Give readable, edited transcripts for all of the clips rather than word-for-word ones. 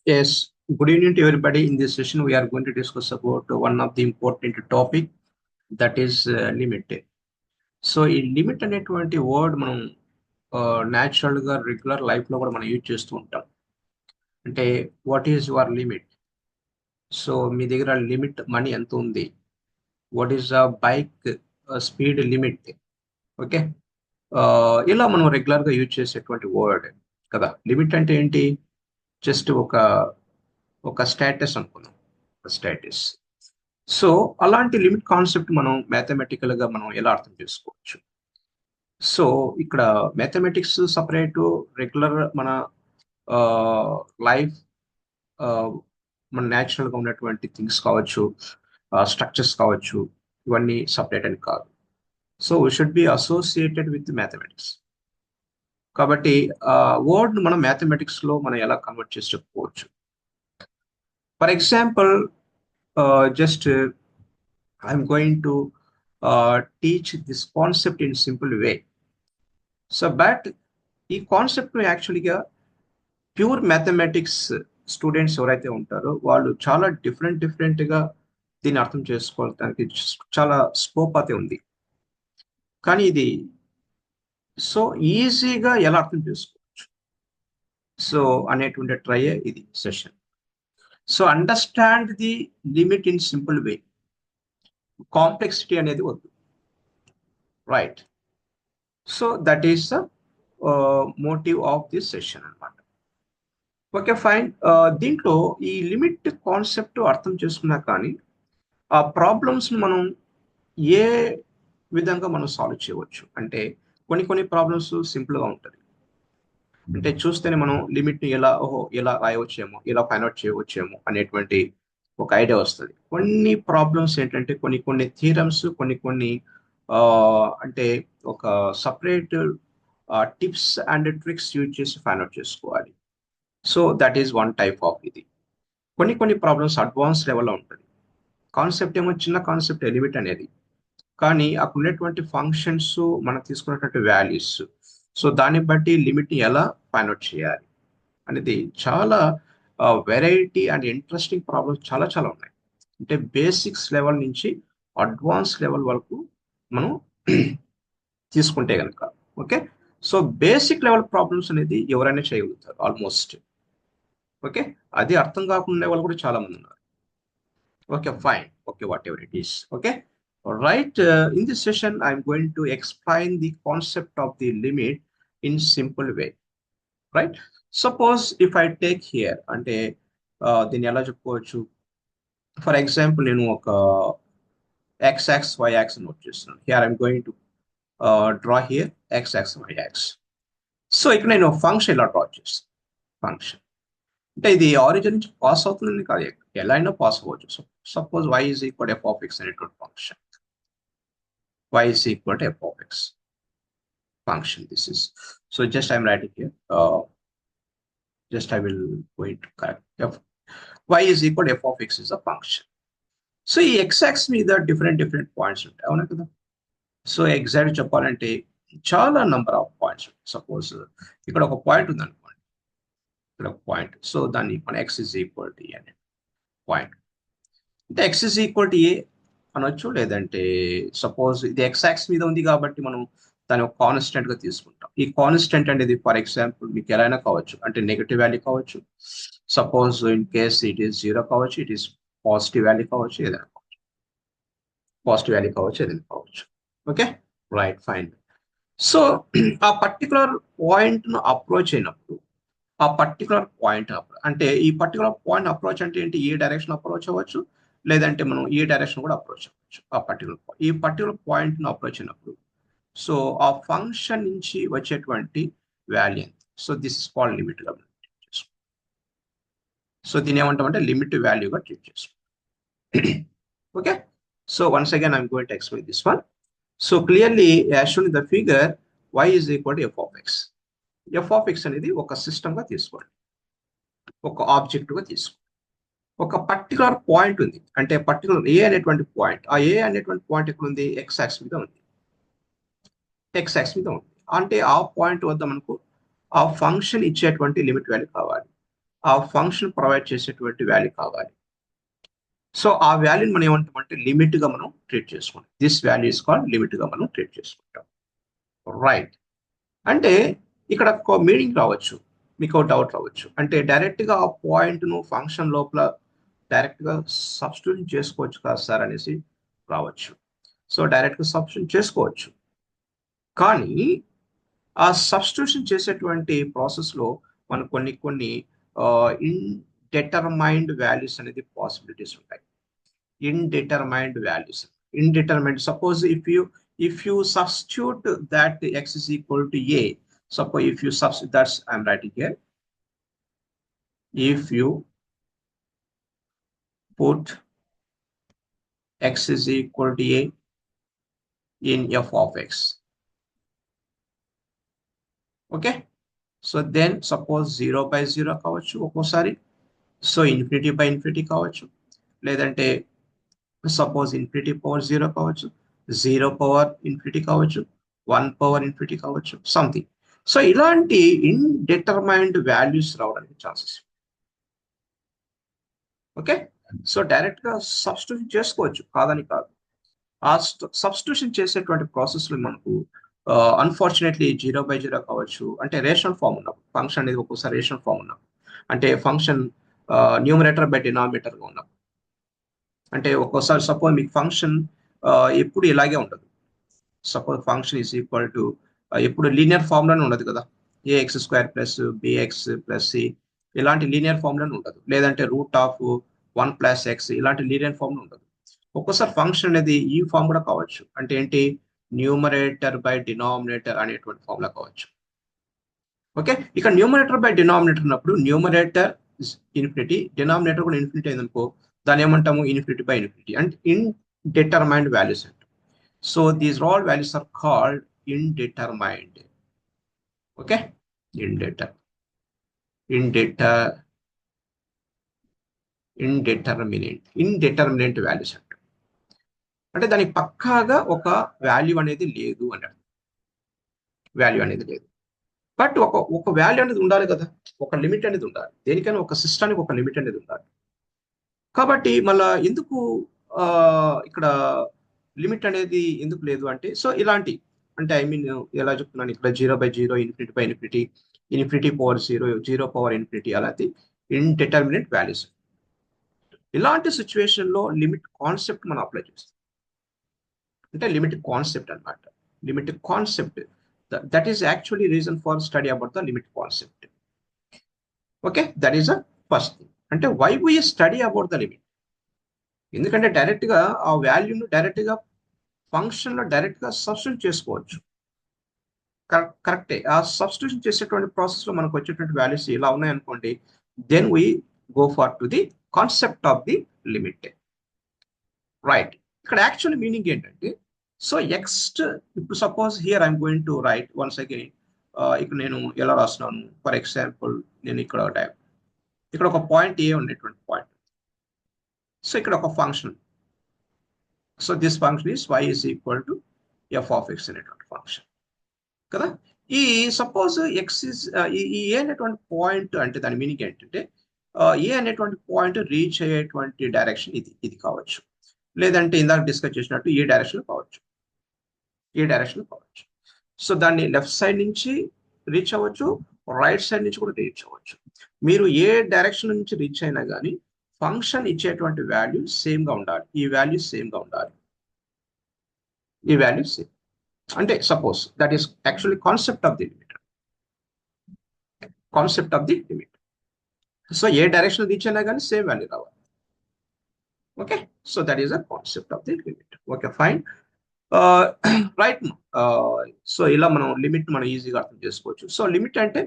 Yes, good evening to everybody. In this session, we are going to discuss about one of the important topic that is limit. So ఈ limit అనేటువంటి word మనం natural గా regular life లో కూడా మనం use చేస్తూ ఉంటాం. అంటే what is your limit? So మీ దగ్గర లిమిట్ మనీ ఎంత ఉంది? What is the bike speed limit? Okay, ఇలా మనం రెగ్యులర్ గా యూజ్ చేసేటువంటి వర్డ్ కదా. లిమిట్ అంటే ఏంటి? జస్ట్ ఒక స్టేటస్ అనుకున్నాం, స్టేటస్. సో అలాంటి లిమిట్ కాన్సెప్ట్ మనం మ్యాథమెటికల్ గా మనం ఎలా అర్థం చేసుకోవచ్చు? సో ఇక్కడ మ్యాథమెటిక్స్ సపరేట్, రెగ్యులర్ మన లైఫ్, మన న్యాచురల్ గా ఉన్నటువంటి థింగ్స్ కావచ్చు, స్ట్రక్చర్స్ కావచ్చు, ఇవన్నీ సపరేట్ అని కాదు. So we should be associated with mathematics. కాబట్టి వర్డ్ మనం మ్యాథమెటిక్స్ లో మనం ఎలా కన్వర్ట్ చేసి చెప్పుకోవచ్చు? For example, just I'm going to teach this concept in simple way. So but ఈ కాన్సెప్ట్ యాక్చువల్గా ప్యూర్ మ్యాథమెటిక్స్ స్టూడెంట్స్ ఎవరైతే ఉంటారో వాళ్ళు చాలా డిఫరెంట్గా దీన్ని అర్థం చేసుకోవడానికి చాలా స్కోప్ అయితే ఉంది. కానీ ఇది సో ఈజీగా ఎలా అర్థం చేసుకోవచ్చు సో అనేటువంటి ట్రై ఇది session. So understand the limit in simple way. Complexity అనేది వద్దు, right? So that is the motive of this session అనమాట. Okay, fine. దీంట్లో ఈ లిమిట్ కాన్సెప్ట్ అర్థం చేసుకున్నా కానీ ఆ ప్రాబ్లమ్స్ మనం ఏ విధంగా మనం సాల్వ్ చేయవచ్చు అంటే కొన్ని ప్రాబ్లమ్స్ సింపుల్గా ఉంటుంది. అంటే చూస్తేనే మనం లిమిట్ని ఎలా రాయవచ్చేమో, ఎలా ఫైండ్ అవుట్ చేయవచ్చేమో అనేటువంటి ఒక ఐడియా వస్తుంది. కొన్ని ప్రాబ్లమ్స్ ఏంటంటే కొన్ని థీరమ్స్, కొన్ని అంటే ఒక separate tips and tricks use చేసి ఫైండ్ అవుట్ చేసుకోవాలి. So that is one type of ఇది. కొన్ని ప్రాబ్లమ్స్ అడ్వాన్స్ లెవెల్లో ఉంటుంది. కాన్సెప్ట్ ఏమో చిన్న కాన్సెప్ట్ లిమిట్ అనేది, కానీ అక్కడ ఉన్నటువంటి ఫంక్షన్స్, మనం తీసుకున్నటువంటి వాల్యూస్, సో దాన్ని బట్టి లిమిట్ని ఎలా ఫైండ్ అవుట్ చేయాలి అనేది చాలా వెరైటీ అండ్ ఇంట్రెస్టింగ్ ప్రాబ్లమ్స్ చాలా ఉన్నాయి. అంటే బేసిక్స్ లెవెల్ నుంచి అడ్వాన్స్ లెవెల్ వరకు మనం తీసుకుంటే కనుక. Okay, so basic level problems అనేది ఎవరైనా చేయగలుగుతారు ఆల్మోస్ట్. ఓకే, అది అర్థం కాకుండా వాళ్ళు కూడా చాలా మంది ఉన్నారు. Okay, fine. Okay, what ever it is. Okay, right. In this session I'm going to explain the concept of the limit in simple way, right? Suppose if I take here అంటే దీన్ని ఎలా చెప్పుకోవచ్చు? ఫర్ ఎగ్జాంపుల్ నేను ఒక x axis y axis note చేస్తున్నాను. Here I'm going to draw here x axis y axis. So ఇక్కడ నేను function ఇలా డ్రా చేస్తాను. ఫంక్షన్ అంటే ఇది ఆరిజిన్ నుంచి పాస్ అవుతుందని కాదు, ఎలా అయినా పాస్ అవ్వచ్చు. Suppose y is equal f of x అనేటువంటి function. Y is equal to f of x function. This is so just I'm writing here. Just I will going to correct f. Y is equal to f of x is a function. So ఈ x-axis మీద different points ఉంటాయి, అవునా కదా? So exact చెప్పాలంటే చాలా number of points ఉంటాయి. Suppose ఇక్కడ ఒక పాయింట్ ఉంది అనుకోండి, ఇక్కడ ఒక పాయింట్. సో దాన్ని మన x is equal to a అనే పాయింట్ అంటే x is equal to a అనొచ్చు, లేదంటే సపోజ్ ఇది ఎక్స్ మీద ఉంది కాబట్టి మనం దాని ఒక కాన్స్టెంట్ గా తీసుకుంటాం. ఈ కాన్స్టెంట్ అనేది ఫర్ ఎగ్జాంపుల్ మీకు ఎలా అయినా కావచ్చు, అంటే నెగటివ్ వాల్యూ కావచ్చు, suppose in case it is 0 కావచ్చు, ఇట్ ఈస్ పాజిటివ్ వాల్యూ కావచ్చు, ఏదైనా కావచ్చు, పాజిటివ్ వాల్యూ కావచ్చు, ఏదైనా కావచ్చు. Okay, right, fine. సో ఆ పర్టికులర్ పాయింట్ ను అప్రోచ్ అయినప్పుడు, ఆ పర్టికులర్ పాయింట్ అంటే ఈ పర్టికులర్ పాయింట్ అప్రోచ్ అంటే ఏంటి? ఏ డైరెక్షన్ అప్రోచ్ అవ్వచ్చు, లేదంటే మనం ఈ డైరెక్షన్ కూడా అప్రోచ్ అవ్వచ్చు. ఈ పర్టికులర్ పాయింట్ ను అప్రోచ్ అయినప్పుడు సో ఆ ఫంక్షన్ నుంచి వచ్చేటువంటి వాల్యూ ఎంత? So this is called limit గా ట్రీట్ చేసుకో. సో దీని ఏమంటామంటే లిమిట్ వాల్యూగా ట్రీట్ చేసుకో. Okay, so once again I'm going to explain this one. So clearly as shown in the figure y is equal to f of x. f of x అనేది ఒక system గా తీసుకోండి, ఒక object గా తీసుకోండి. ఒక particular point ఉంది, అంటే పర్టికులర్ ఏ అనేటువంటి పాయింట్. ఆ ఏ అనేటువంటి పాయింట్ ఎక్కడ ఉంది? ఎక్స్ యాక్స్ మీద ఉంది. ఎక్స్ యాక్స్ మీద ఉంది అంటే ఆ పాయింట్ వద్ద మనకు ఆ ఫంక్షన్ ఇచ్చేటువంటి లిమిట్ వాల్యూ కావాలి. ఆ ఫంక్షన్ ప్రొవైడ్ చేసేటువంటి వాల్యూ కావాలి. సో ఆ వాల్యూని మనం ఏమంటామంటే లిమిట్ గా మనం ట్రీట్ చేసుకుంటాం. This value is called limit గా మనం ట్రీట్ చేసుకుంటాం. రైట్. అంటే ఇక్కడ ఒక మీనింగ్ రావచ్చు, మీకు డౌట్ రావచ్చు. అంటే డైరెక్ట్ గా ఆ పాయింట్ ను ఫంక్షన్ లోపల డైరెక్ట్ గా సబ్స్టిట్యూట్ చేసుకోవచ్చు కదా సార్ అనేసి రావచ్చు. సో డైరెక్ట్ గా సబ్స్టిట్యూట్ చేసుకోవచ్చు, కానీ ఆ సబ్స్టిట్యూషన్ చేసేటువంటి ప్రాసెస్ లో మనకు కొన్ని కొన్ని ఇన్డెటర్మైన్డ్ వాల్యూస్ అనేది పాసిబిలిటీస్ ఉంటాయి. Indeterminate values. Indeterminate. Suppose if you substitute that x is equal to a. Suppose if you substitute, that's I'm writing here. If you put x is equal to a in f of x. Okay. So then suppose 0 by 0 కావచ్చు ఒక్కోసారి. So infinity by infinity కావచ్చు, లేదంటే suppose infinity power 0 కావచ్చు, 0 power infinity కావచ్చు, 1 power infinity కావచ్చు, something. So ఇలాంటి ఇన్డిటర్మైన్డ్ values రావడానికి chances. Okay. So direct గా సబ్స్టిట్యూషన్ చేసుకోవచ్చు, కాదని కాదు. ఆ సబ్స్టిట్యూషన్ చేసేటువంటి ప్రాసెస్ లో మనకు అన్ఫార్చునేట్లీ 0 by 0 కావచ్చు, అంటే రేషనల్ ఫామ్ ఉన్నప్పుడు, ఫంక్షన్ అనేది ఒక్కోసారి రేషనల్ ఫామ్ ఉన్నప్పుడు, అంటే ఫంక్షన్ న్యూమరేటర్ బై డినామినేటర్ గా ఉన్నప్పుడు, అంటే ఒక్కోసారి సపోజ్ మీకు ఫంక్షన్ ఎప్పుడు ఇలాగే ఉండదు. Suppose function is equal to ఎప్పుడు లీనియర్ ఫామ్ లోనే ఉండదు కదా. A x square plus b x plus c ఇలాంటి లీనియర్ ఫామ్ లోనే ఉండదు, లేదంటే రూట్ ఆఫ్ 1 ప్లస్ ఎక్స్ ఇలాంటి లీనియర్ ఫామ్ లో ఉండదు. ఒక్కోసారి ఫంక్షన్ అనేది ఈ ఫామ్ కూడా కావచ్చు, అంటే ఏంటి న్యూమరేటర్ బై డినామినేటర్ అనేటువంటి ఫామ్ లో కావచ్చు. ఓకే. ఇక న్యూమరేటర్ బై డినామినేటర్ ఉన్నప్పుడు న్యూమరేటర్ ఇన్ఫినిటీ, డినామినేటర్ కూడా ఇన్ఫినిటీ అయిందనుకో, దాన్ని ఏమంటాము ఇన్ఫినిటీ బై ఇన్ఫినిటీ, అంటే ఇన్డిటర్మైన్డ్ వాల్యూస్ అంట. So these all values are called indeterminate. Okay, indeterminate values అంట. అంటే దానికి పక్కాగా ఒక వాల్యూ అనేది లేదు అంటారు. వాల్యూ అనేది లేదు, బట్ ఒక వాల్యూ అనేది ఉండాలి కదా, ఒక లిమిట్ అనేది ఉండాలి. దేనికైనా ఒక సిస్టానికి ఒక లిమిట్ అనేది ఉండాలి. కాబట్టి మళ్ళా ఎందుకు ఇక్కడ లిమిట్ అనేది ఎందుకు లేదు అంటే, సో ఇలాంటి, అంటే ఐ మీన్ ఎలా చెప్తున్నాను, ఇక్కడ 0 by 0, infinity by infinity, infinity power 0, 0 power infinity, అలాంటి ఇన్డిటర్మినేట్ వాల్యూస్. ఇలాంటి సిచ్యువేషన్ లో లిమిట్ కాన్సెప్ట్ మనం అప్లై చేస్తాం. అంటే లిమిట్ కాన్సెప్ట్ అన్నమాట. Limit concept, that is actually reason for study about the limit concept. Okay, that is the first thing. అంటే why we study about the limit, ఎందుకంటే direct గా ఆ వాల్యూను డైరెక్ట్ గా ఫంక్షన్ లో డైరెక్ట్ గా సబ్స్టిట్యూట్ చేసుకోవచ్చు. కరెక్టే. ఆ సబ్స్టిట్యూషన్ చేసేటువంటి ప్రాసెస్ లో మనకు వచ్చేటువంటి వాల్యూస్ ఇలా ఉన్నాయనుకోండి, then we go for to the concept of the limit. Right. ఇక్కడ యాక్చువల్ మీనింగ్ ఏంటంటే, సో ఎక్స్ట్, ఇప్పుడు suppose here I'm going to write once again. ఇక్కడ నేను ఎలా రాస్తున్నాను, ఫర్ ఎగ్జాంపుల్ నేను ఇక్కడ ఒక పాయింట్ ఏ ఉండేటువంటి పాయింట్. సో ఇక్కడ ఒక function, so this function is y is equal to F of X అనేటువంటి ఫంక్షన్ కదా. ఈ సపోజ్ ఎక్స్ ఇస్ ఈ ఏ అనేటువంటి పాయింట్, అంటే దాని మీనింగ్ ఏంటంటే ఏ అనేటువంటి పాయింట్ రీచ్ అయ్యేటువంటి డైరెక్షన్ ఇది కావచ్చు, లేదంటే ఇందాక డిస్కస్ చేసినట్టు ఈ డైరెక్షన్ కావచ్చు, సో దాన్ని లెఫ్ట్ సైడ్ నుంచి రీచ్ అవ్వచ్చు, రైట్ సైడ్ నుంచి కూడా రీచ్ అవ్వచ్చు. మీరు ఏ డైరెక్షన్ నుంచి రీచ్ అయినా కానీ ఫంక్షన్ ఇచ్చేటువంటి వాల్యూ సేమ్ గా ఉండాలి. ఈ వాల్యూ సేమ్ గా ఉండాలి, ఈ వాల్యూ సేమ్. అంటే suppose that is actually concept of the limit. So A direction reach అయినా కానీ సేమ్ వాల్యూ రావాలి. Okay, so that is a concept of the limit. Okay, fine. Right. So ఇలా మనం limit మనం ఈజీగా అర్థం చేసుకోవచ్చు. సో లిమిట్ అంటే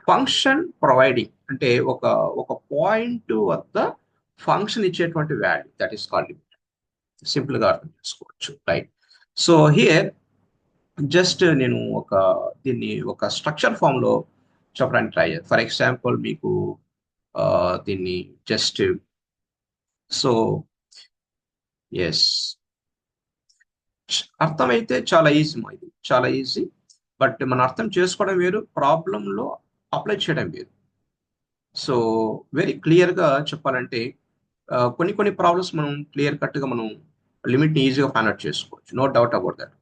ఫంక్షన్ ప్రొవైడింగ్, అంటే ఒక పాయింట్ వద్ద ఫంక్షన్ ఇచ్చేటువంటి value, that is called limit. Simple గా అర్థం చేసుకోవచ్చు. రైట్. సో హియర్ జస్ట్ నేను దీన్ని ఒక స్ట్రక్చర్ ఫామ్ లో చెప్పడానికి ట్రై చేయాలి. ఫర్ ఎగ్జాంపుల్ మీకు దీన్ని జస్ట్, సో ఎస్, అర్థమైతే చాలా ఈజీ, ఇది చాలా ఈజీ, బట్ మనం అర్థం చేసుకోవడం వేరు, ప్రాబ్లంలో అప్లై చేయడం వేరు. సో వెరీ క్లియర్గా చెప్పాలంటే కొన్ని ప్రాబ్లమ్స్ మనం క్లియర్ కట్గా మనం లిమిట్ని ఈజీగా ఫైండ్ అవుట్ చేసుకోవచ్చు, నో డౌట్ అబౌట్ దట్.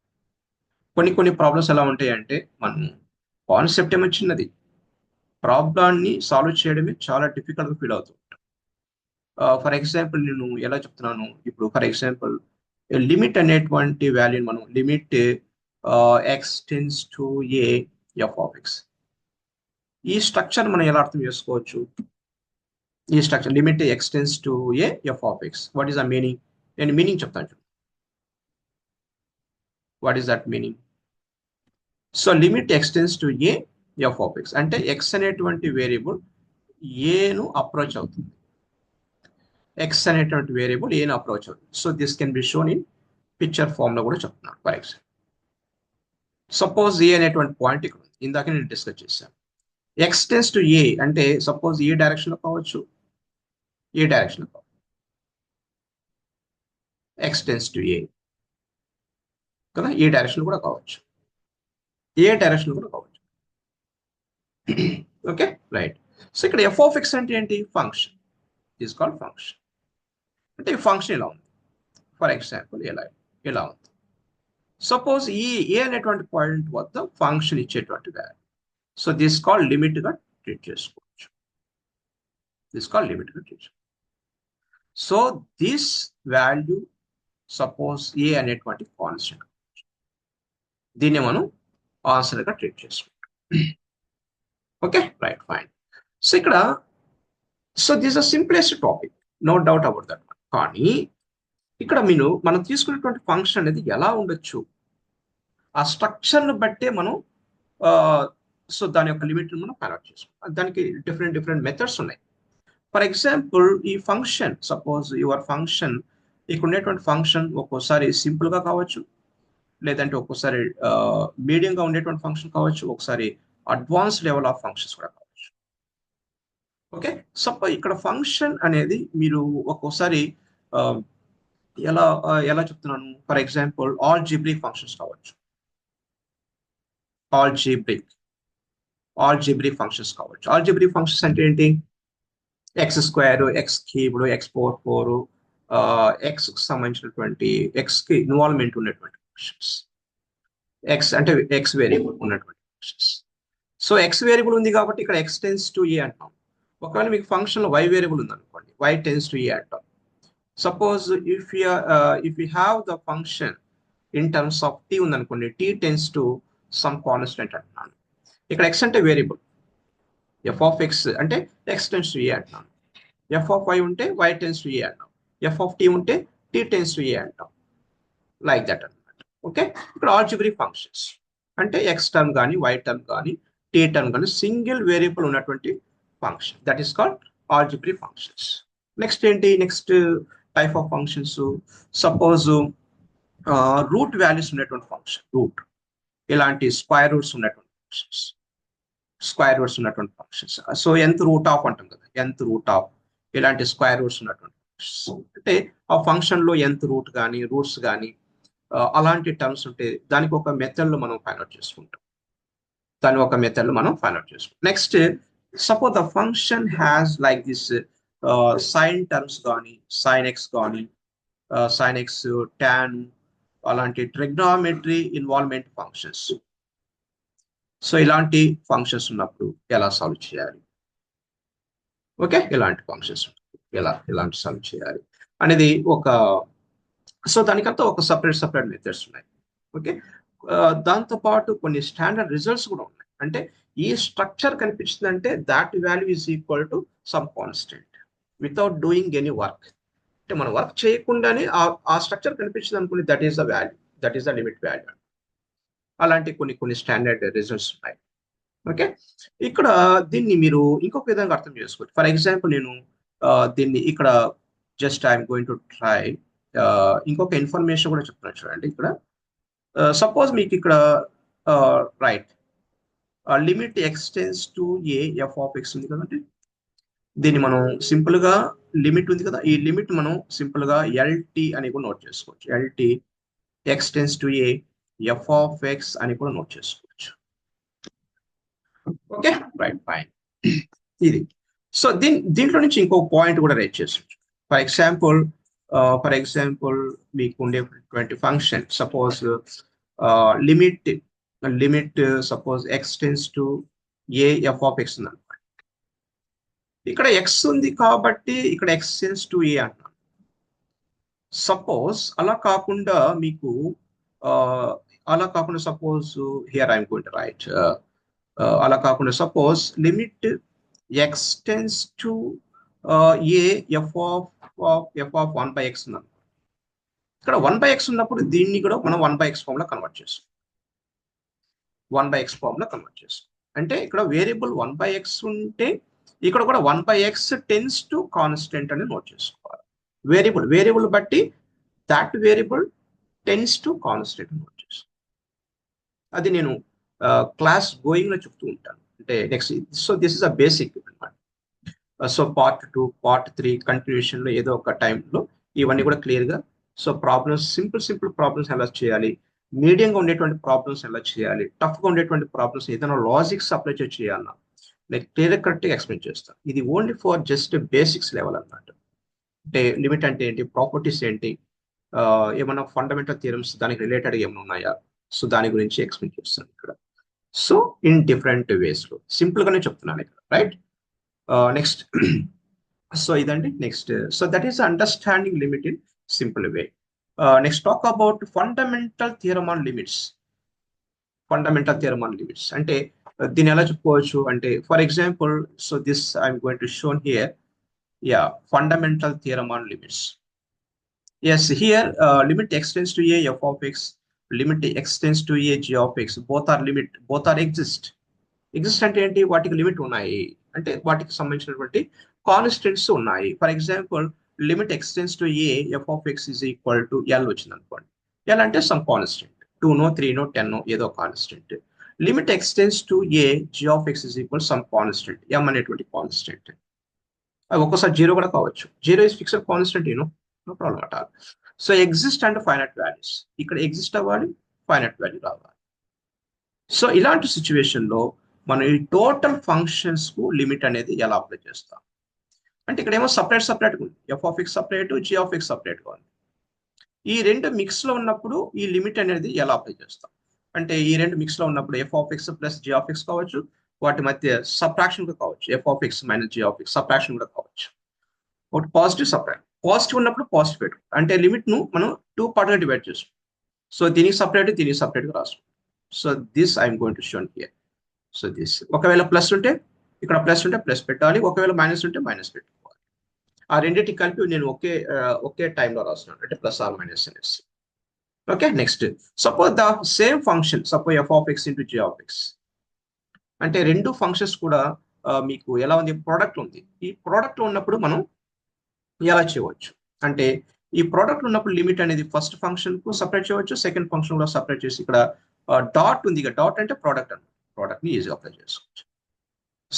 కొన్ని ప్రాబ్లమ్స్ ఎలా ఉంటాయంటే మనం కాన్సెప్ట్ ఏమో చిన్నది, ప్రాబ్లాన్ని సాల్వ్ చేయడమే చాలా డిఫికల్ట్గా ఫీల్ అవుతుంది. ఫర్ ఎగ్జాంపుల్ నేను ఎలా చెప్తున్నాను ఇప్పుడు, ఫర్ ఎగ్జాంపుల్ లిమిట్ అనేటువంటి వాల్యూని మనం limit x tends to a f of x, ఈ స్ట్రక్చర్ మనం ఎలా అర్థం చేసుకోవచ్చు? ఈ structure limit x tends to a f of x, what is the meaning? నేను మీనింగ్ చెప్తాను చూడు. What is that meaning? So limit x tends to a f of x అంటే ఎక్స్ అనేటువంటి వేరియబుల్ ఏను అప్రోచ్ అవుతుంది, ఎక్స్ అనేటువంటి variable ఏను approach అవుతుంది. So this can be shown in picture form లో కూడా చెప్తున్నాను. ఫర్ ఎగ్జాంపుల్ సపోజ్ ఏ అనేటువంటి పాయింట్ ఇక్కడ ఉంది, ఇందాక నేను డిస్కస్ చేశాను. ఎక్స్ టెన్స్ టు ఏ అంటే సపోజ్ ఏ డైరెక్షన్ లో కావచ్చు, ఏ డైరెక్షన్ లో కావచ్చు, ఎక్స్ టెన్స్ టు ఏ కదా, ఏ డైరెక్షన్ కూడా కావచ్చు, ఏ డైరెక్షన్ కూడా కావచ్చు. Okay right. సో ఇక్కడ ఎఫ్ ఆఫ్ ఎక్స్ అంటే ఏంటి? Function, is called function. అంటే ఈ ఫంక్షన్ ఇలా ఉంది, ఫర్ ఎగ్జాంపుల్ ఇలా ఉంది. సపోజ్ ఈ ఏ అనేటువంటి పాయింట్ వద్ద ఫంక్షన్ ఇచ్చేటువంటి value, so this called limit గా ట్రీట్ చేసుకోవచ్చు, దిస్ కాల్డ్ లిమిట్ గా treat. So this value suppose a అనేటువంటి కాన్స్టెంట్, దీన్ని మనం ఆన్సర్ గా ట్రీట్ చేసుకుంటాం. Okay right fine. సో ఇక్కడ so this a simplest topic, no doubt about that. కానీ ఇక్కడ మనం తీసుకున్నటువంటి ఫంక్షన్ అనేది ఎలా ఉండొచ్చు, ఆ స్ట్రక్చర్ను బట్టే మనం సో దాని యొక్క లిమిట్ మనం ఫైండ్ అవుట్ చేసుకుంటాం. దానికి డిఫరెంట్ మెథడ్స్ ఉన్నాయి. ఫర్ ఎగ్జాంపుల్ ఈ ఫంక్షన్, సపోజ్ యువర్ ఫంక్షన్, ఇక్కడ ఉండేటువంటి ఫంక్షన్ ఒక్కోసారి సింపుల్ గా కావచ్చు, లేదంటే ఒక్కోసారి మీడియంగా ఉండేటువంటి ఫంక్షన్ కావచ్చు, ఒకసారి అడ్వాన్స్ లెవెల్ ఆఫ్ ఫంక్షన్స్ కూడా కావచ్చు. ఓకే, సపోజ్ ఇక్కడ ఫంక్షన్ అనేది మీరు ఒక్కోసారి ఎలా చెప్తున్నాను, ఫర్ ఎగ్జాంపుల్ ఆల్జీబ్రిక్ ఫంక్షన్స్ కావచ్చు, ఆల్జీబ్రిక్ ఫంక్షన్స్ కావచ్చు. ఆల్జీబ్రిక్ ఫంక్షన్స్ అంటే ఏంటి? X square, X cubed, X power 4, X కి సంబంధించినటువంటి ఎక్స్ కి ఇన్వాల్వ్మెంట్ ఉన్నటువంటి ఫంక్షన్స్, ఎక్స్ అంటే ఎక్స్ వేరియబుల్ ఉన్నటువంటి ఫంక్షన్స్. సో ఎక్స్ వేరియబుల్ ఉంది కాబట్టి ఇక్కడ ఎక్స్ టెన్స్ టు ఏ అంటాం. ఒకవేళ మీకు ఫంక్షన్ లో వై వేరియబుల్ ఉంది అనుకోండి, వై టెన్స్ టు ఏ అంటాం. Suppose if you have the function in terms of t ఉంది అనుకోండి, t tends to some constant అంటున్నాను. ఇక్కడ ఎక్స్ అంటే వేరియబుల్, ఎఫ్ ఆఫ్ ఎక్స్ అంటే ఎక్స్ టెన్స్ టు ఏ అంటున్నాను. ఎఫ్ ఆఫ్ వై ఉంటే y tends to a అంటాం, f of t ఉంటే టీ టెన్స్ టు ఏ అంటాం, లైక్ దట్ అనమాట. ఓకే, ఇక్కడ ఆల్జిబ్రిక్ ఫంక్షన్స్ అంటే ఎక్స్ టర్మ్ కానీ వై టర్మ్ కానీ టీ టర్మ్ కానీ సింగిల్ వేరియబుల్ ఉన్నటువంటి function, that is called algebraic functions. Next ఏంటి? Next type of functions, suppose root values ఉన్నటువంటి ఫంక్షన్, రూట్ ఇలాంటి స్క్వేర్ రూట్స్ ఉన్నటువంటి ఫంక్షన్స్, సో ఎంత రూట్ ఆఫ్ అంటాం కదా, ఎంత రూట్ ఆఫ్, ఇలాంటి స్క్వేర్ రూట్స్ ఉన్నటువంటి అంటే ఆ ఫంక్షన్ లో ఎంత రూట్ కానీ రూట్స్ కానీ అలాంటి టర్మ్స్ ఉంటే దానికి ఒక మెథడ్ లో మనం ఫైండ్ అవుట్ చేసుకుంటాం, next suppose the function has like this sine terms కానీ, సైన్ ఎక్స్ కానీ, సైన్ ఎక్స్, టాన్, అలాంటి ట్రిగ్నామెట్రీ ఇన్వాల్వ్మెంట్ ఫంక్షన్స్. సో ఇలాంటి ఫంక్షన్స్ ఉన్నప్పుడు ఎలా సాల్వ్ చేయాలి? ఓకే, ఇలాంటి ఫంక్షన్స్ ఎలాంటి సాల్వ్ చేయాలి అనేది ఒక, సో దానికంతా ఒక సపరేట్ మెథడ్స్ ఉన్నాయి. ఓకే, దాంతో పాటు కొన్ని స్టాండర్డ్ రిజల్ట్స్ కూడా ఉన్నాయి. అంటే ఈ స్ట్రక్చర్ కనిపించిందంటే that value is equal to some constant without doing any work. అంటే మనం వర్క్ చేయకుండానే ఆ స్ట్రక్చర్ కనిపించింది అనుకుని that is the value, that is the limit value. అలాంటి కొన్ని స్టాండర్డ్ రిజల్ట్స్ ఉన్నాయి. ఓకే, ఇక్కడ దీన్ని మీరు ఇంకొక విధంగా అర్థం చేసుకోవచ్చు. ఫర్ ఎగ్జాంపుల్ నేను దీన్ని ఇక్కడ just I'm going to try ఇంకొక ఇన్ఫర్మేషన్ కూడా చెప్తున్నాను చూడండి. ఇక్కడ సపోజ్ మీకు ఇక్కడ right limit x tends to a f of X ఉంది కదండి, దీన్ని మనం సింపుల్ గా లిమిట్ ఉంది కదా, ఈ లిమిట్ మనం సింపుల్ గా ఎల్టీ అని కూడా నోట్ చేసుకోవచ్చు. LT X tends to a f of X అని కూడా నోట్ చేసుకోవచ్చు. Okay right fine. ఇది సో దీంట్లో నుంచి ఇంకో పాయింట్ కూడా రైట్ చేస్తుంది. ఫర్ ఎగ్జాంపుల్ మీకు ఉండేటువంటి function suppose limit suppose x tends to a f of X ఉంది. ఇక్కడ ఎక్స్ ఉంది కాబట్టి ఇక్కడ ఎక్స్ టెన్స్ టు ఏ అంటున్నాను. సపోజ్ అలా కాకుండా మీకు suppose here I'm going to right అలా కాకుండా suppose limit x tends to a f of 1/x ఉన్నాను. ఇక్కడ 1/x ఉన్నప్పుడు దీన్ని కూడా మనం 1/x ఫామ్ లో కన్వర్ట్ చేస్తాం. 1/x ఫామ్ లో కన్వర్ట్ చేస్తాం అంటే ఇక్కడ వేరియబుల్ 1/x ఉంటే ఇక్కడ కూడా 1/x టెన్స్ టు కాన్స్టెంట్ అని నోట్ చేసుకోవాలి. వేరియబుల్ బట్టి that variable tends to constant note చేసుకోవాలి. అది నేను క్లాస్ గోయింగ్ లో చెప్తూ ఉంటాను. అంటే next so this is a basic అనమాట. సో పార్ట్ 2 పార్ట్ 3 కంటిన్యూషన్ లో ఏదో ఒక టైంలో ఇవన్నీ కూడా క్లియర్ గా సో ప్రాబ్లమ్స్ సింపుల్ ప్రాబ్లమ్స్ ఎలా చేయాలి, మీడియంగా ఉండేటువంటి ప్రాబ్లమ్స్ ఎలా చేయాలి, టఫ్ గా ఉండేటువంటి ప్రాబ్లమ్స్ ఏదైనా లాజిక్స్ అప్లై చేయాలన్నా లైక్ క్లియర్ కరెక్ట్ గా ఎక్స్ప్లెయిన్ చేస్తాను. ఇది only for just basics level అన్నమాట. అంటే లిమిట్ అంటే ఏంటి, ప్రాపర్టీస్ ఏంటి, ఏమైనా ఫండమెంటల్ థియరమ్స్ దానికి రిలేటెడ్ ఏమైనా ఉన్నాయా, సో దాని గురించి ఎక్స్ప్లెయిన్ చేస్తాను ఇక్కడ. సో ఇన్ డిఫరెంట్ వేస్ లో సింపుల్ గానే చెప్తున్నాను ఇక్కడ, రైట్. నెక్స్ట్ సో ఇదండి next. So that is understanding limit in simple way. Next talk about fundamental theorem on limits. అంటే దీన్ని ఎలా చెప్పుకోవచ్చు అంటే for example so this I'm going to shown here fundamental theorem on limits. Yes, here limit extends to a f of x, limit extends to a g of x. Both are exist అంటే ఏంటి, వాటికి limit ఉన్నాయి అంటే వాటికి సంబంధించినటువంటి constants ఉన్నాయి. For example limit x tends to a f of x is equal to L వచ్చింది అనుకోండి. ఎల్ అంటే సమ్ కాన్స్టెంట్ 2 3 10 ఏదో constant. Limit x tends to a g of x is equal some constant m అనేటువంటి కాన్స్టెంట్. అది ఒక్కోసారి 0 కూడా కావచ్చు. 0 is fixed constant, no problem at all. So exist and finite values, ఇక్కడ ఎగ్జిస్ట్ అవ్వాలి, ఫైనైట్ వాల్యూ రావాలి. So ఇలాంటి సిచ్యువేషన్ లో మనం ఈ టోటల్ ఫంక్షన్స్ కు లిమిట్ అనేది ఎలా అప్లై చేస్తాం అంటే ఇక్కడ ఏమో సపరేట్ ఉంది, f of x separate, g of x separate గా ఉంది. ఈ రెండు మిక్స్ లో ఉన్నప్పుడు ఈ లిమిట్ అనేది ఎలా అప్లై చేస్తాం అంటే ఈ రెండు మిక్స్ లో ఉన్నప్పుడు f of x plus g of x కావచ్చు, వాటి మధ్య సబ్ట్రాక్షన్ కూడా కావచ్చు, f of x minus g of x subtraction కూడా కావచ్చు. ఒకటి పాజిటివ్ సపరేట్, పాజిటివ్ ఉన్నప్పుడు పాజిటివ్ పెట్టు అంటే లిమిట్ ను మనం 2 పార్ట్ గా డివైడ్ చేస్తాం. సో దీనికి సపరేట్ గా రాస్తాం. So this I'm going to shown here. So this ఒకవేళ ప్లస్ ఉంటే ఇక్కడ ప్లస్ ఉంటే ప్లస్ పెట్టాలి, ఒకవేళ మైనస్ ఉంటే మైనస్ పెట్టుకోవాలి. ఆ రెండింటికి కలిపి నేను ఒకే టైంలో రాస్తున్నాను అంటే ప్లస్ ఆర్ మైనస్ అనేసి. Okay, next suppose the same function suppose f of x into g of x అంటే రెండు ఫంక్షన్స్ కూడా మీకు ఎలా ఉంది, ప్రోడక్ట్ ఉంది. ఈ ప్రోడక్ట్ లో ఉన్నప్పుడు మనం ఎలా చేయవచ్చు అంటే ఈ ప్రోడక్ట్ ఉన్నప్పుడు లిమిట్ అనేది ఫస్ట్ ఫంక్షన్ కు సపరేట్ చేయవచ్చు, సెకండ్ ఫంక్షన్ లో సపరేట్ చేసి ఇక్కడ డాట్ ఉంది, డాట్ అంటే ప్రోడక్ట్ అన్నమాట, ప్రోడక్ట్ ని ఈజీగా అప్లై చేసుకోవచ్చు.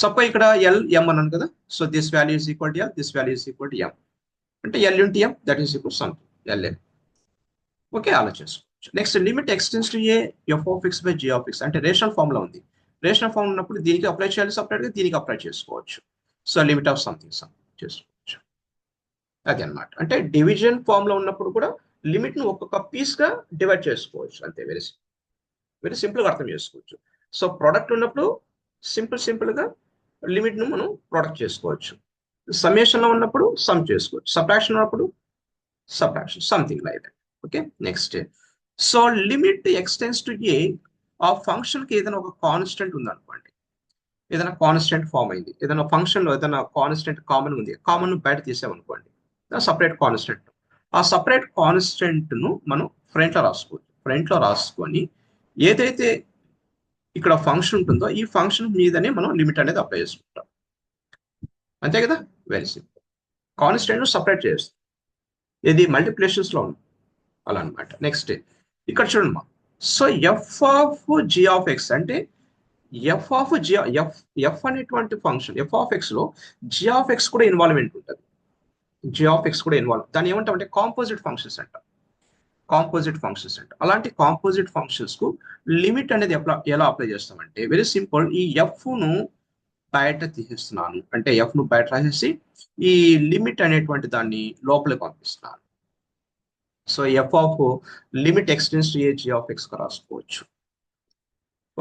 సపోజ్ ఇక్కడ ఎల్ ఎం అన్నాను కదా, so this value is equal to l, this value is equal to m అంటే l into m that is equal something l m. Okay, అలా చేసుకోవచ్చు. Next limit x tends to a f of x by g of x అంటే rational form లో ఉంది. Rational form ఉన్నప్పుడు దీనికి apply చేయాలి separate గా, దీనికి అప్లై చేసుకోవచ్చు. సో లిమిట్ ఆఫ్ సంథింగ్ చేసుకోవచ్చు. అది అనమాట. అంటే డివిజన్ ఫామ్ లో ఉన్నప్పుడు కూడా లిమిట్ ను ఒక్కొక్క పీస్ గా డివైడ్ చేసుకోవచ్చు. అంతే, వెరీ సింపుల్ గా అర్థం చేసుకోవచ్చు. సో ప్రోడక్ట్ ఉన్నప్పుడు సింపుల్ గా లిమిట్ ను మనం ప్రొడక్ట్ చేసుకోవచ్చు. సమ్మేషన్ లో ఉన్నప్పుడు సమ్ చేసుకోవచ్చు, సబ్ట్రాక్షన్ ఉన్నప్పుడు subtraction, something like that. Okay, next so limit x tends to a ఆ ఫంక్షన్ కి ఏదైనా ఒక కాన్స్టెంట్ ఉంది అనుకోండి, ఏదైనా కాన్స్టెంట్ ఫామ్ అయింది, ఏదైనా ఫంక్షన్ లో ఏదైనా కాన్స్టెంట్ కామన్ ఉంది, కామన్ బయట తీసామనుకోండి సపరేట్ కాన్స్టెంట్. ఆ సపరేట్ కాన్స్టెంట్ ను మనం ఫ్రంట్ లో రాసుకొని ఏదైతే ఇక్కడ ఫంక్షన్ ఉంటుందో ఈ ఫంక్షన్ మీదనే మనం లిమిట్ అనేది అప్లై చేసుకుంటాం. అంతే కదా, వెరీ సింపుల్. కాన్స్టెంట్ ను సపరేట్ చేస్తాం, ఇది మల్టిప్లికేషన్స్ లో ఉంది అలా అనమాట. నెక్స్ట్ ఇక్కడ చూడండి, so f of g of x అంటే ఎఫ్ అనేటువంటి ఫంక్షన్ ఎఫ్ ఆఫ్ ఎక్స్ లో జీ ఆఫ్ ఎక్స్ కూడా ఇన్వాల్వ్మెంట్ ఉంటుంది. దాన్ని ఏమంటామంటే కాంపోజిట్ ఫంక్షన్స్ అంట. అలాంటి కాంపోజిట్ ఫంక్షన్స్ కు లిమిట్ అనేది ఎలా అప్లై చేస్తామంటే వెరీ సింపుల్. ఈ ఎఫ్ ను బయట తీసేస్తున్నాను, అంటే ఎఫ్ ను బయట రాసేసి ఈ లిమిట్ అనేటువంటి దాన్ని లోపలికి పంపిస్తున్నాను. So f of limit x tends to a g of x రాసుకోవచ్చు.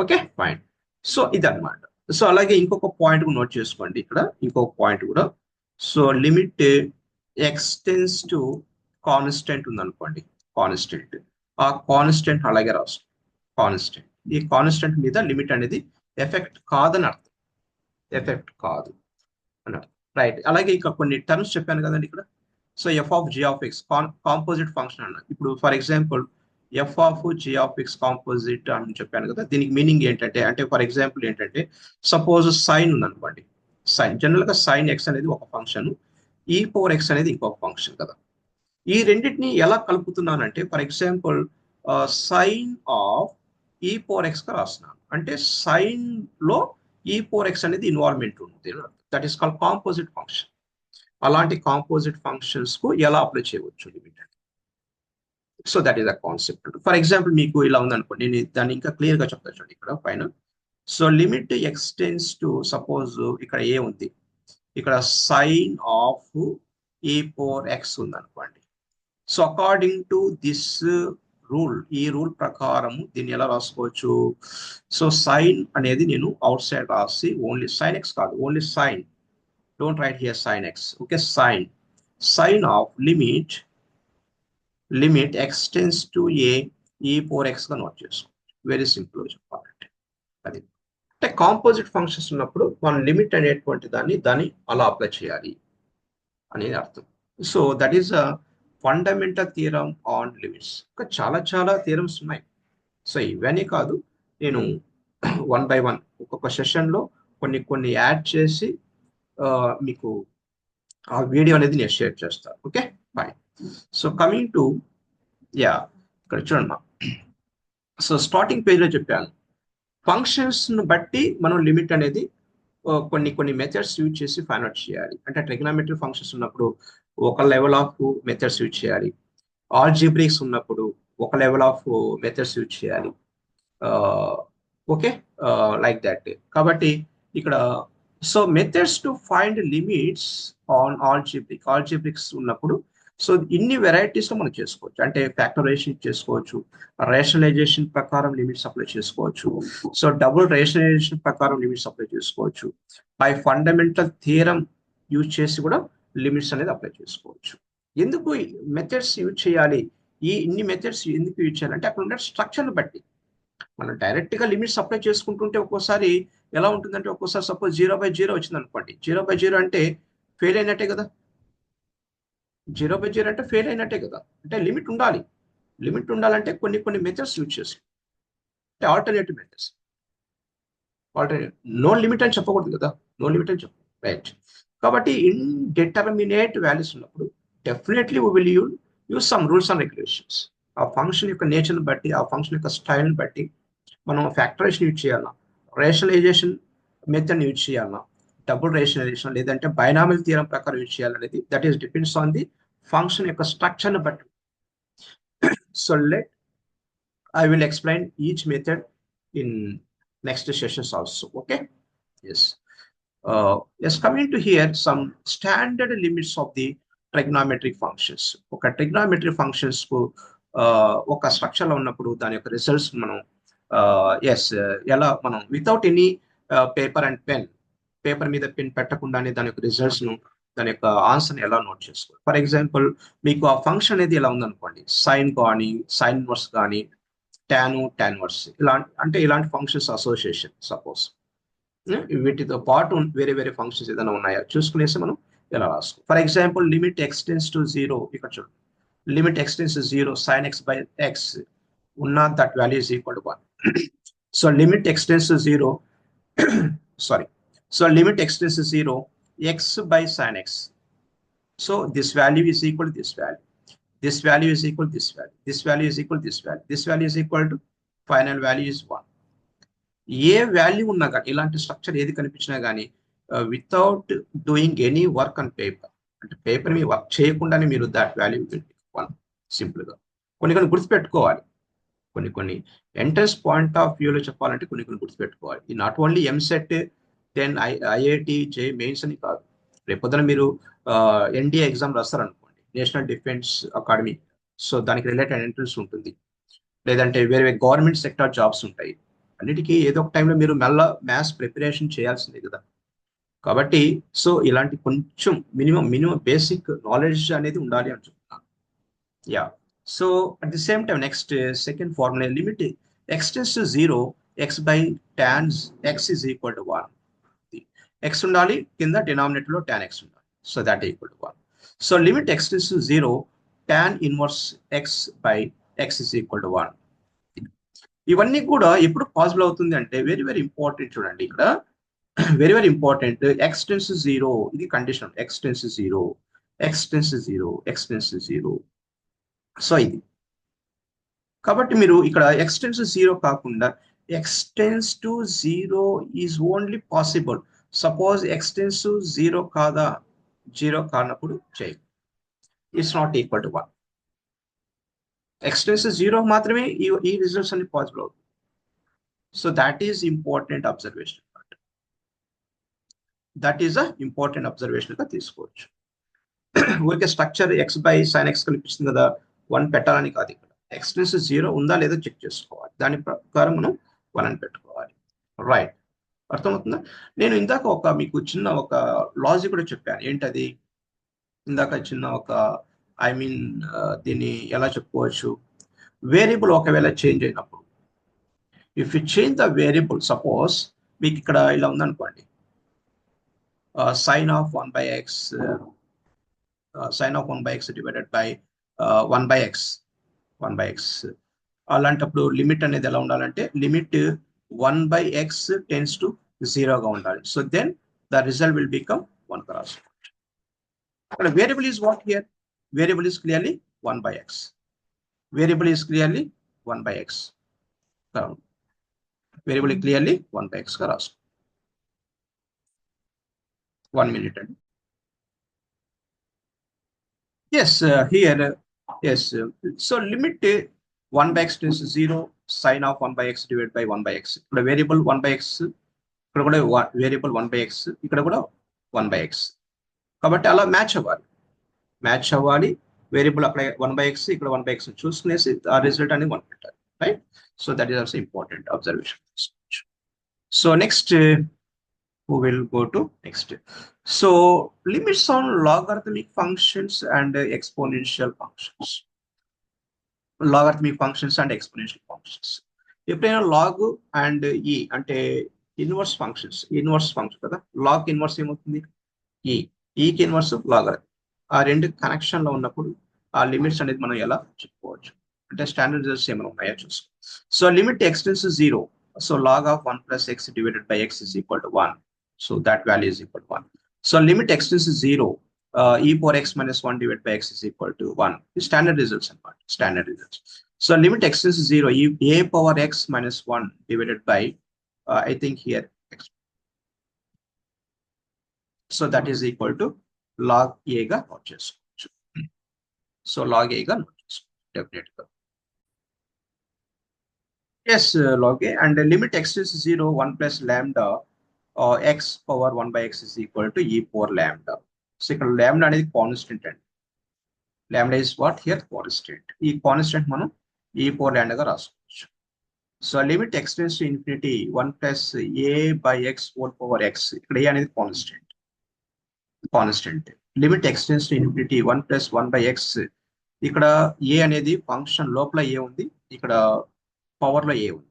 Okay fine. సో ఇదన్నమాట. సో అలాగే ఇంకొక పాయింట్ నోట్ చేసుకోండి ఇక్కడ, ఇంకొక పాయింట్ కూడా. So limit x tends to constant ఉందనుకోండి, కాన్స్టెంట్, ఆ కాన్స్టెంట్ అలాగే రాసుకో. కాన్స్టెంట్, ఈ కాన్స్టెంట్ మీద లిమిట్ అనేది ఎఫెక్ట్ కాదని అర్థం, ఎఫెక్ట్ కాదు అని అర్థం. రైట్. అలాగే ఇక కొన్ని టర్మ్స్ చెప్పాను కదండి ఇక్కడ. So f of g of x composite function అన్న. ఇప్పుడు for example f of g of x composite అని చెప్పాను కదా, దీనికి మీనింగ్ ఏంటంటే, అంటే ఫర్ ఎగ్జాంపుల్ ఏంటంటే, సపోజ్ సైన్ ఉందనుకోండి, సైన్ జనరల్ గా సైన్ ఎక్స్ అనేది ఒక ఫంక్షన్, ఈ పవర్ ఎక్స్ అనేది ఇంకొక ఫంక్షన్ కదా. ఈ రెండింటిని ఎలా కలుపుతున్నానంటే, ఫర్ ఎగ్జాంపుల్ సైన్ ఆఫ్ ఈ పవర్ ఎక్స్ గా రాస్తున్నాను, అంటే సైన్ లో ఈ పవర్ ఎక్స్ అనేది ఇన్వాల్వ్మెంట్ ఉంది, that is called composite function. అలాంటి కాంపోజిట్ ఫంక్షన్స్ కు ఎలా అప్లై చేయవచ్చు limit. So that is a concept. For example మీకు ఇలా ఉందనుకోండి, నేను దాన్ని ఇంకా క్లియర్ గా చెప్తాను చూడండి ఇక్కడ పైన. So limit x tends to, suppose ఇక్కడ ఏ ఉంది, ఇక్కడ sine of a power x ఉంది అనుకోండి. So according to this rule, ఈ రూల్ ప్రకారం దీన్ని ఎలా రాసుకోవచ్చు. సో సైన్ అనేది నేను అవుట్ సైడ్ రాసి, ఓన్లీ సైన్ ఎక్స్ కాదు, only sine, don't write here sine x. Okay, sine of limit x tends to a ఈ పవర్ ఎక్స్ గా నోట్ చేసుకోవచ్చు. వెరీ సింపుల్ గా చెప్పాలంటే అది. అంటే కాంపోజిట్ ఫంక్షన్స్ ఉన్నప్పుడు మనం లిమిట్ అనేటువంటి దాన్ని అలా అప్లై చేయాలి అనేది అర్థం. So that is a fundamental theorem on limits. ఇంకా చాలా చాలా థియరమ్స్ ఉన్నాయి. సో ఇవన్నీ కాదు, నేను వన్ బై వన్ ఒక్కొక్క సెషన్లో కొన్ని యాడ్ చేసి మీకు ఆ వీడియో అనేది నేను షేర్ చేస్తాను. Okay fine. So coming to ఇక్కడ చూడండి. సో స్టార్టింగ్ పేజ్లో చెప్పాను, ఫంక్షన్స్ను బట్టి మనం లిమిట్ అనేది కొన్ని మెథడ్స్ యూజ్ చేసి ఫైండ్ అవుట్ చేయాలి. అంటే ట్రిగ్నామెట్రీ ఫంక్షన్స్ ఉన్నప్పుడు ఒక లెవెల్ ఆఫ్ మెథడ్స్ యూజ్ చేయాలి, ఆల్జీబ్రిక్స్ ఉన్నప్పుడు ఒక లెవెల్ ఆఫ్ మెథడ్స్ యూజ్ చేయాలి. Okay, like that. కాబట్టి ఇక్కడ so methods to find limits on algebraics ఉన్నప్పుడు, సో ఇన్ని వెరైటీస్ లో మనం చేసుకోవచ్చు. అంటే ఫ్యాక్టరైజేషన్ చేసుకోవచ్చు, రేషనలైజేషన్ ప్రకారం లిమిట్స్ అప్లై చేసుకోవచ్చు, సో డబుల్ రేషనలైజేషన్ ప్రకారం లిమిట్స్ అప్లై చేసుకోవచ్చు, బై ఫండమెంటల్ థియరం యూజ్ చేసి కూడా లిమిట్స్ అనేది అప్లై చేసుకోవచ్చు. ఎందుకు మెథడ్స్ యూజ్ చేయాలి, ఇన్ని మెథడ్స్ ఎందుకు యూజ్ చేయాలంటే అక్కడ ఉండే స్ట్రక్చర్ని బట్టి. మనం డైరెక్ట్ గా లిమిట్స్ అప్లై చేసుకుంటుంటే ఒక్కోసారి ఎలా ఉంటుందంటే, ఒక్కోసారి సపోజ్ 0/0 వచ్చింది అనుకోండి, 0/0 అంటే ఫెయిల్ అయినట్టే కదా. 0/0 అంటే ఫెయిల్ అయినట్టే కదా. అంటే లిమిట్ ఉండాలంటే కొన్ని మెథడ్స్ యూజ్ చేసి, అంటే ఆల్టర్నేటివ్ మెథడ్స్. నో లిమిట్ అని చెప్పకూడదు కదా, నో లిమిట్ అని చెప్పు, రైట్. కాబట్టి ఇండిటర్మినేట్ వాల్యూస్ ఉన్నప్పుడు definitely we will use some rules and regulations. ఆ ఫంక్షన్ యొక్క నేచర్ని బట్టి, ఆ ఫంక్షన్ యొక్క స్టైల్ని బట్టి మనం ఫ్యాక్టరైజేషన్ యూజ్ చేయాలా, రేషనలైజేషన్ మెథడ్ యూజ్ చేయాలా, డబుల్ రేషనలైజేషన్ లేదంటే బైనామిల్ థియరం ప్రకారం యూజ్ చేయాలనేది that is depends on the function యొక్క స్ట్రక్చర్ని బట్టి. So I will explain each method in next sessions also. Okay. Yes. Yes, coming to here, some standard limits of the trigonometric functions. ఒక trigonometric functions కు ఒక structure లో ఉన్నప్పుడు దాని యొక్క results మనం ఎలా మనం without any paper and pen, paper మీద పెన్ పెట్టకుండానే దాని యొక్క రిజల్ట్స్ ను, దాని యొక్క ఆన్సర్ని ఎలా నోట్ చేసుకోవాలి. ఫర్ ఎగ్జాంపుల్ మీకు ఆ ఫంక్షన్ అనేది ఎలా ఉందనుకోండి, సైన్ కానీ, సైన్ ఇన్వర్స్ కానీ, టాన్ ఇన్వర్స్, ఇలాంటి ఫంక్షన్స్ అసోసియేషన్ సపోజ్, వీటితో పాటు వేరే ఫంక్షన్స్ ఏదైనా ఉన్నాయా చూసుకునేసి మనం ఎలా రాసుకో. For example limit x tends to 0, ఇక్కడ చూడండి, limit x tends 0 sin x by x ఉన్న that value is equal to 1. So limit ఎక్స్టెన్స్ 0 sorry, so limit extends to 0 x by sin x, so this value is equal to this value, this value is equal to this value, this value is equal to this value, this value is equal to final value is 1. A value ఉన్నా కానీ, ఇలాంటి structure ఏది కనిపించినా కానీ without doing any work on paper, అంటే paper మీద work చేయకుండానే మీరు దాట్ వాల్యూ 1 సింపుల్గా కొన్ని గుర్తుపెట్టుకోవాలి. కొన్ని ఎంట్రన్స్ పాయింట్ ఆఫ్ వ్యూలో చెప్పాలంటే కొన్ని గుర్తుపెట్టుకోవాలి. ఈ not only EAMCET then IIT JEE mains అని కాదు. రేపొద్దున మీరు ఎన్డీఏ ఎగ్జామ్ రాస్తారనుకోండి, నేషనల్ డిఫెన్స్ అకాడమీ, సో దానికి రిలేటెడ్ ఎంట్రన్స్ ఉంటుంది. లేదంటే వేరే వేరే గవర్నమెంట్ సెక్టార్ జాబ్స్ ఉంటాయి. అన్నిటికీ ఏదో ఒక టైంలో మీరు మళ్ళా మ్యాథ్స్ ప్రిపరేషన్ చేయాల్సిందే కదా. కాబట్టి సో ఇలాంటి కొంచెం మినిమం బేసిక్ నాలెడ్జ్ అనేది ఉండాలి అని చెప్తున్నాను. Yeah. So at the same time next second formula limit x tends to zero X by tan X is equal to 1. X ఉండాలి, కింద డినామినేటర్ లో టాన్ ఎక్స్ ఉండాలి. So that equal to 1. So limit x tends to zero tan inverse X by X is equal to 1. ఇవన్నీ కూడా ఎప్పుడు possible అవుతుంది అంటే very very important. చూడండి ఇక్కడ very very important. X tends zero, ఇది condition. X tends zero, x tends zero, x tends zero. So ఇది కాబట్టి మీరు ఇక్కడ ఎక్స్ టెన్స్ జీరో కాకుండా x tends to zero is only possible suppose x tends zero కాదా, zero కానప్పుడు చేయి. It's not equal to 1. X tends zero మాత్రమే ఈ రిజల్ట్స్ అన్ని పాసిబుల్ అవుతుంది. So that is important observation. That is a important observation గా తీసుకోవచ్చు. ఊరికే structure X by sine X కనిపిస్తుంది కదా, 1 పెట్టాలని కాదు. ఇక్కడ ఎక్స్ టెన్స్ జీరో ఉందా లేదో చెక్ చేసుకోవాలి. దాని ప్రకారం మనం 1 అని పెట్టుకోవాలి. రైట్, అర్థమవుతుందా? నేను ఇందాక మీకు చిన్న ఒక లాజిక్ కూడా చెప్పాను. ఏంటది? ఇందాక చిన్న ఒక ఐ మీన్ దీన్ని ఎలా చెప్పుకోవచ్చు, వేరియబుల్ ఒకవేళ చేంజ్ అయినప్పుడు, if you change the variable, suppose మీకు ఇక్కడ ఇలా ఉందనుకోండి, sine of 1 by x, sine of 1 by x divided by 1 by x, 1 by x. అలాంటప్పుడు లిమిట్ అనేది ఎలా ఉండాలంటే limit 1 by x tends to 0గా ఉండాలి. So then the result will become 1 cross. అక్కడ variable is what here? Variable is clearly 1 by x. Variable is clearly 1 by x. Variable clearly 1 by x గా రాసుకో. 1 minute అండి. Yes, here, yes. So limit 1 by x tends to 0, sine of 1 by x divided by 1 by x. ఇక్కడ variable 1 by x, ఇక్కడ కూడా variable 1 by x, ఇక్కడ కూడా 1 by x. కాబట్టి అలా మ్యాచ్ అవ్వాలి. వేరియబుల్ అక్కడ 1 by x, ఇక్కడ 1 by x చూసుకునేసి ఆ రిజల్ట్ అనేది 1 పెట్టాలి. Right? So that is also important observation. So next we will go to next. So limits on logarithmic functions and exponential functions. Logarithmic functions and exponential functions. ఎప్పుడైనా log and e అంటే inverse functions, inverse function కదా, log inverse ఏమవుతుంది? ఈకి inverse logarithm. ఆ రెండు connection లో ఉన్నప్పుడు ఆ లిమిట్స్ అనేది మనం ఎలా చెప్పుకోవచ్చు అంటే స్టాండర్డ్ రిజల్ట్స్ ఏమైనా ఉన్నాయో చూసుకో. సో లిమిట్ ఎక్స్టెన్స్ 0, సో log of 1 plus x divided by x is equal to 1. So that value is equal to 1. So limit x tends to 0, e power x minus 1 divided by x is equal to 1. This standard results. Standard results. So limit x tends to 0, a power x minus 1 divided by, I think here, x. So that is equal to log a ga note chesukochu. So log a ga note chesukochu definitely. Yes, log a, and limit x tends to 0, 1 plus lambda x power 1 by x is equal to e power lambda. So ఇక్కడ lambda అనేది constant అండి. lambda is what here? Constant. ఈ constant మనం e power lambda గా రాసుకోవచ్చు. So limit x tends to infinity 1 plus a by x whole power x. ఇక్కడ a అనేది constant. Limit x tends to infinity 1 plus 1 by x. ఇక్కడ a అనేది function లోపల a ఉంది, ఇక్కడ పవర్ లో a ఉంది.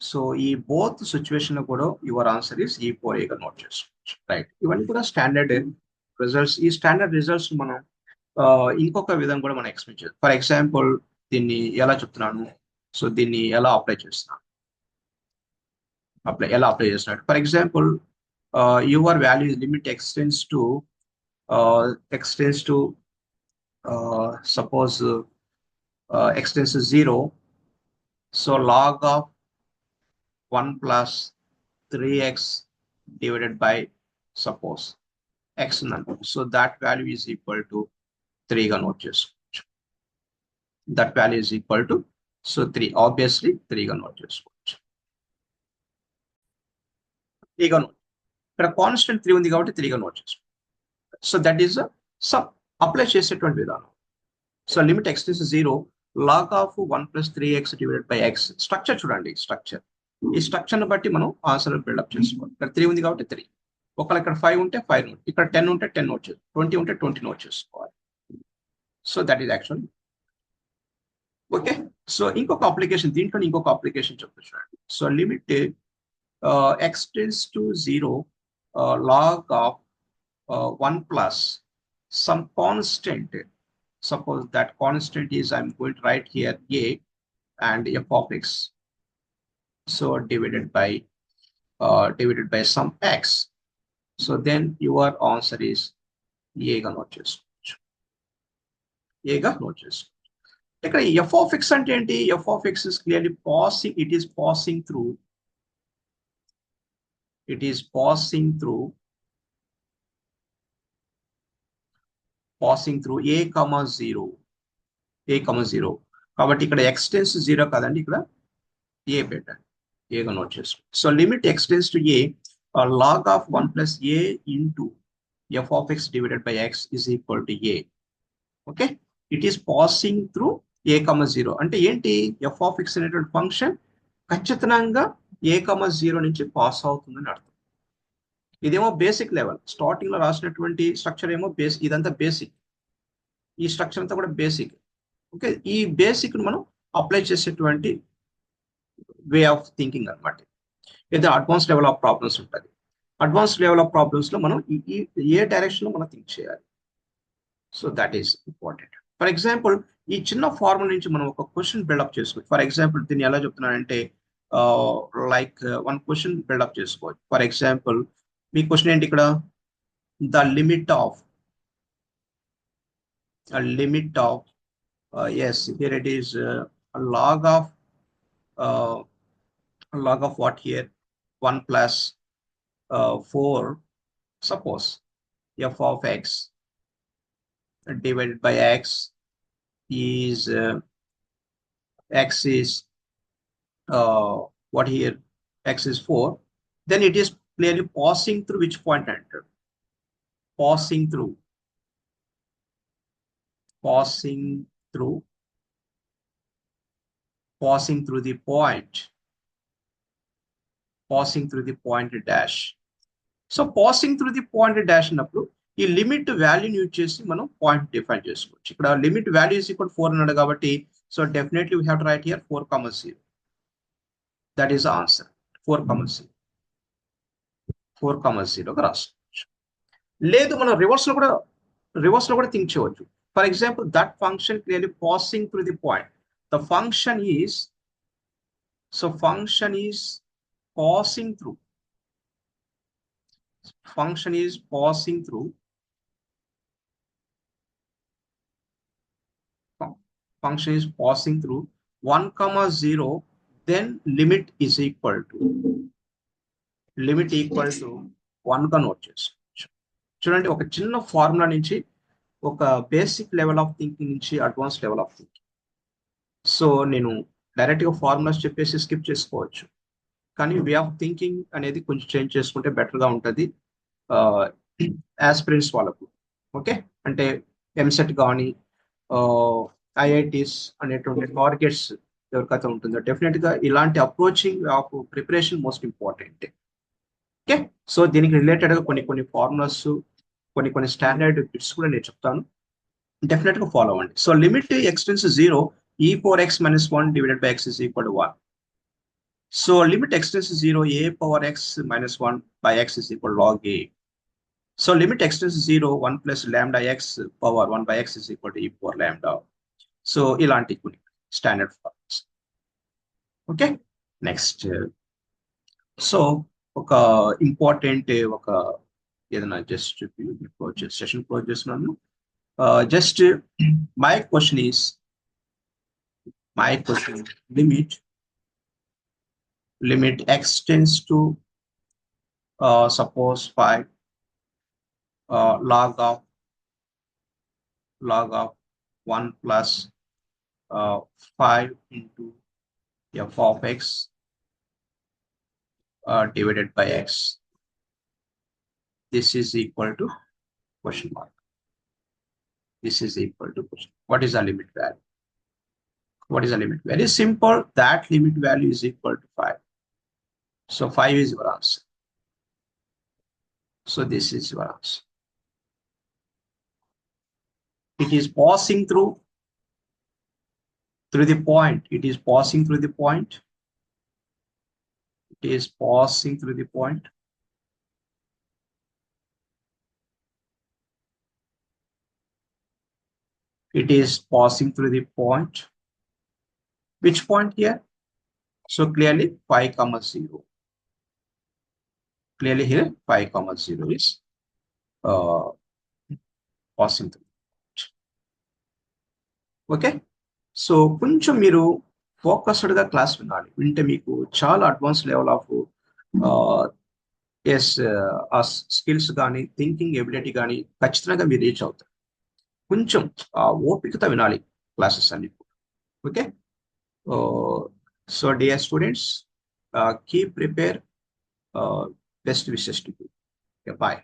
సో ఈ బోత్ సిచ్యువేషన్ లో కూడా యువర్ ఆన్సర్ ఇస్ ఈ పోర్ గా నోట్ చేసుకోవచ్చు. రైట్, ఇవన్నీ కూడా స్టాండర్డ్ రిజల్ట్స్. ఈ స్టాండర్డ్ రిజల్ట్స్ మనం ఇంకొక విధంగా కూడా మనం ఎక్స్ప్లెయిన్ చేయాలి. ఫర్ ఎగ్జాంపుల్ దీన్ని ఎలా చెప్తున్నాను, సో దీన్ని ఎలా అప్లై చేస్తున్నాను, for example your value limit x tends to suppose x tends 0, సో log of 1 plus 3x divided by suppose x number. So that value is equal to 3 ga note chesukochu. That value is equal to, so 3, obviously 3 ga note chesukochu. 3 ga note. ఇక్కడ constant 3 ఉంది కాబట్టి 3గా note చేసుకోండి. So that is some apply చేసేటువంటి విధానం. So limit x to 0 log of 1 + 3x divided by x. Structure చూడండి, structure. ఈ structure ని బట్టి మనం ఆన్సర్ బిల్డప్ చేసుకోవాలి. ఇక్కడ 3 ఉంది కాబట్టి 3. ఒకవేళ ఇక్కడ 5 ఉంటే 5 నోట్, ఇక్కడ 10 ఉంటే 10 నోట్ చేసుకోవాలి, 20 ఉంటే 20 నోట్ చేసుకోవాలి. So that is actual. Okay, so ఇంకొక అప్లికేషన్, దీంట్లో ఇంకొక అప్లికేషన్ చెప్తా చూడండి. So limit x tends to 0 log of 1 plus some constant. Suppose that constant is, I'm going to write here a and f of x. So divided by some x. So then your answer is a ga note chesukochu. A ga note chesukochu. Ikkada f of x ante enti? F of x is clearly passing. It is passing through a comma 0. కాబట్టి ఇక్కడ x tends to 0 కదండి, ఇక్కడ a పెట్టండి, a గా note చేసుకోండి. So limit x tends to a log of 1 plus a into f of x divided by x is equal to a. Okay, it is passing through a comma 0 అంటే ఏంటి? f of x అనేటువంటి function ఖచ్చితంగా a comma 0 నుంచి pass అవుతుందని అర్థం. ఇదేమో basic level, starting లో రాసినటువంటి స్ట్రక్చర్ ఏమో బేసిక్, ఇదంతా బేసిక్, ఈ స్ట్రక్చర్ అంతా కూడా బేసిక్. ఓకే, ఈ బేసిక్ మనం అప్లై చేసేటువంటి వే ఆఫ్ థింకింగ్ అనమాట. ఏదో అడ్వాన్స్ లెవెల్ ఆఫ్ ప్రాబ్లమ్స్ ఉంటుంది. అడ్వాన్స్ లెవెల్ ఆఫ్ ప్రాబ్లమ్స్ లో మనం ఏ డైరెక్షన్ లో మనం థింక్ చేయాలి. So that is important. For example, ఈ చిన్న ఫార్ములా నుంచి మనం ఒక క్వశ్చన్ బిల్డప్ చేసుకోవచ్చు. ఫర్ ఎగ్జాంపుల్, దీన్ని ఎలా చెప్తున్నానంటే లైక్ వన్ క్వశ్చన్ బిల్డప్ చేసుకోవచ్చు. ఫర్ ఎగ్జాంపుల్, మీ క్వశ్చన్ ఏంటి ఇక్కడ? The limit of yes, here it is log of what here? 1 plus 4, suppose f of x divided by x is x is what here? X is 4. Then it is clearly passing through which point enter? Passing through the point dash. So passing through the point dash అన్నప్పుడు ఈ limit వాల్యూని use చేసి మనం point define చేసుకోవచ్చు. ఇక్కడ limit value is equal 4 అన్నాడు కాబట్టి, so definitely we have to right here 4,0. That is answer. 4,0 గా రాసుకోవచ్చు. లేదు, మనం రివర్స్ లో కూడా థింక్ చేయవచ్చు. For example, that function clearly passing through the point. The function is passing through. Function is passing through 1, 0. Then limit is equal to 1 గా note చేసుకోవచ్చు. చూడండి, ఒక చిన్న ఫార్ములా నుంచి, ఒక బేసిక్ లెవెల్ ఆఫ్ థింకింగ్ నుంచి advance level of thinking. So నేను direct గా ఫార్ములాస్ చెప్పేసి స్కిప్ చేసుకోవచ్చు, కానీ వే ఆఫ్ థింకింగ్ అనేది కొంచెం చేంజ్ చేసుకుంటే బెటర్గా ఉంటుంది యాస్పిరెంట్స్ వాళ్ళకు. ఓకే, అంటే ఎంసెట్ కానీ ఐఐటీస్ అనేటువంటి టార్గెట్స్ ఎవరికైతే ఉంటుందో డెఫినెట్గా ఇలాంటి approaching of preparation most important. Okay, so దీనికి రిలేటెడ్గా కొన్ని ఫార్ములాస్, కొన్ని స్టాండర్డ్ బిట్స్ కూడా నేను చెప్తాను, డెఫినెట్గా ఫాలో అవ్వండి. So limit x tends to 0 e⁴x - 1 divided by x is equal to 1. So limit x tends to 0 a power x minus 1 by x is equal to log a. So limit x tends to 0 1 plus lambda x power 1 by x is equal to e power lambda. So ilanti standard forms. Okay, next. So oka important oka edana just project session project nanu just my question limit x tends to suppose 5 log of 1 plus 5 into f of x divided by x this is equal to question mark. This is equal to question. What is the limit value? What is the limit? Very simple. That limit value is equal to 5. So 5 is your answer. So this is your answer. It is passing through the point. It is passing through the point. It is passing through the point. It is passing through the point. Which point here? So clearly 5, 0. Clearly here 5, 0 is passing through. Okay, so కొంచెం మీరు ఫోకస్డ్గా class వినాలి. వింటే మీకు చాలా advance level of ఆ skills కానీ thinking ability కానీ ఖచ్చితంగా మీరు రీచ్ అవుతారు. కొంచెం ఓపికతో వినాలి క్లాసెస్ అన్ని. Okay, so dear students, keep prepare, best wishes to you. Bye.